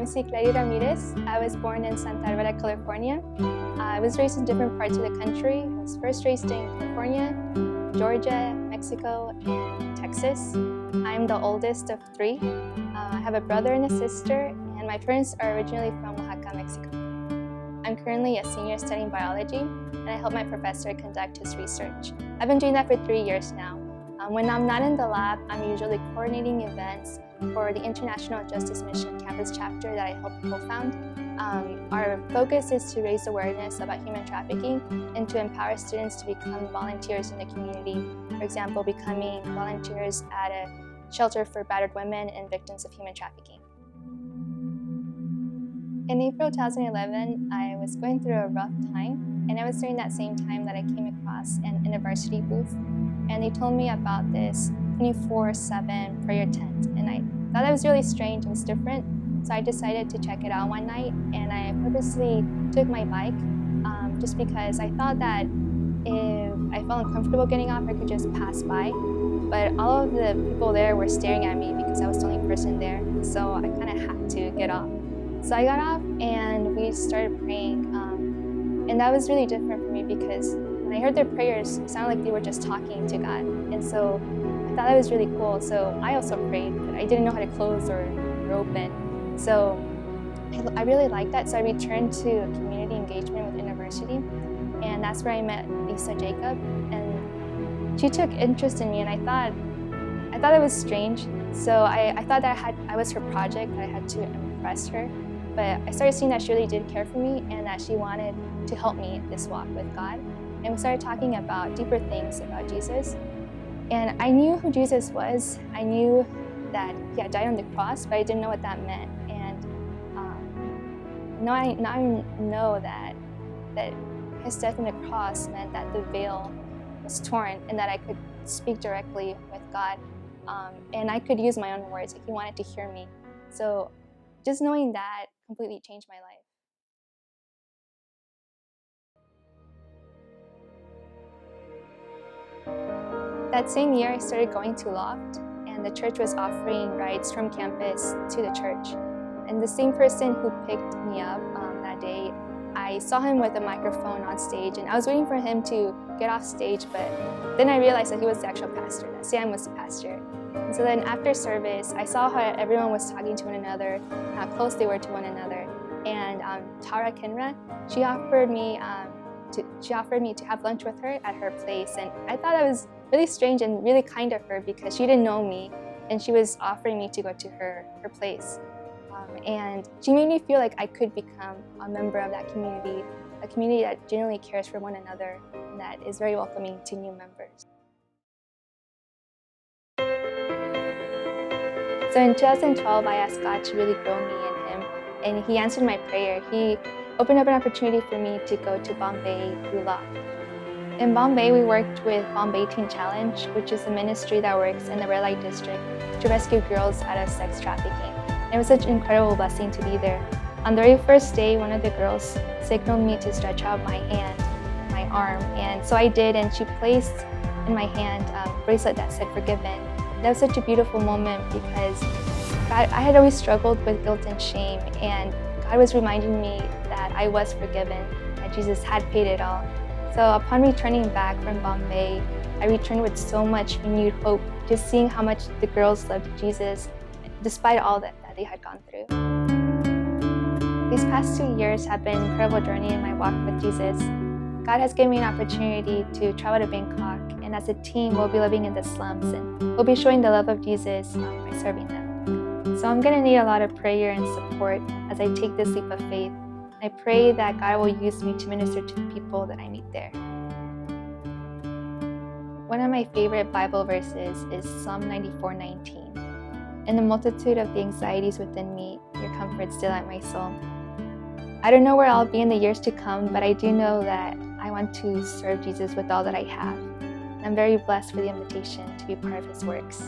Citlally. I was born in Santa Barbara, California. I was raised in different parts of the country. I was first raised in California, Georgia, Mexico, and Texas. I'm the oldest of three. I have a brother and a sister, and my parents are originally from Oaxaca, Mexico. I'm currently a senior studying biology, and I help my professor conduct his research. I've been doing that for 3 years now. When I'm not in the lab, I'm usually coordinating events for the International Justice Mission campus chapter that I helped co-found. Our focus is to raise awareness about human trafficking and to empower students to become volunteers in the community. For example, becoming volunteers at a shelter for battered women and victims of human trafficking. In April 2011, I was going through a rough time, and it was during that same time that I came across an university booth, and they told me about this 24/7 prayer tent, and I thought that was really strange. It was different, so I decided to check it out one night, and I purposely took my bike just because I thought that if I felt uncomfortable getting off, I could just pass by. But all of the people there were staring at me because I was the only person there, so I kind of had to get off. So I got off and we started praying, and that was really different for me because when I heard their prayers, it sounded like they were just talking to God, and so I thought that was really cool. So I also prayed, but I didn't know how to close or open. So I really liked that, so I returned to community engagement with university, and that's where I met Lisa Jacob, and she took interest in me, and I thought it was strange. So I thought that I was her project, that I had to impress her. But I started seeing that she really did care for me and that she wanted to help me in this walk with God. And we started talking about deeper things about Jesus. And I knew who Jesus was. I knew that he had died on the cross, but I didn't know what that meant. And now I know that his death on the cross meant that the veil was torn and that I could speak directly with God. And I could use my own words if he wanted to hear me. So just knowing that completely changed my life. That same year, I started going to Loft, and the church was offering rides from campus to the church. And the same person who picked me up that day, I saw him with a microphone on stage, and I was waiting for him to get off stage, but then I realized that he was the actual pastor, that Sam was the pastor. And so then after service, I saw how everyone was talking to one another, and how close they were to one another. And Tara Kinra, she offered me to have lunch with her at her place, and I thought that was really strange and really kind of her because she didn't know me, and she was offering me to go to her place. And she made me feel like I could become a member of that community, a community that genuinely cares for one another and that is very welcoming to new members. So in 2012, I asked God to really grow me in Him, and He answered my prayer. He opened up an opportunity for me to go to Bombay through Loft. In Bombay, we worked with Bombay Teen Challenge, which is a ministry that works in the red light district to rescue girls out of sex trafficking. It was such an incredible blessing to be there. On the very first day, one of the girls signaled me to stretch out my hand, my arm, and so I did, and she placed in my hand a bracelet that said forgiven. That was such a beautiful moment because I had always struggled with guilt and shame, and God was reminding me that I was forgiven, that Jesus had paid it all. So upon returning back from Bombay, I returned with so much renewed hope, just seeing how much the girls loved Jesus, despite all that they had gone through. These past 2 years have been an incredible journey in my walk with Jesus. God has given me an opportunity to travel to Bangkok, and as a team, we'll be living in the slums, and we'll be showing the love of Jesus by serving them. So I'm going to need a lot of prayer and support as I take this leap of faith. I pray that God will use me to minister to the people that I meet there. One of my favorite Bible verses is Psalm 94:19. In the multitude of the anxieties within me, your comfort still at my soul. I don't know where I'll be in the years to come, but I do know that I want to serve Jesus with all that I have. I'm very blessed for the invitation to be part of His works.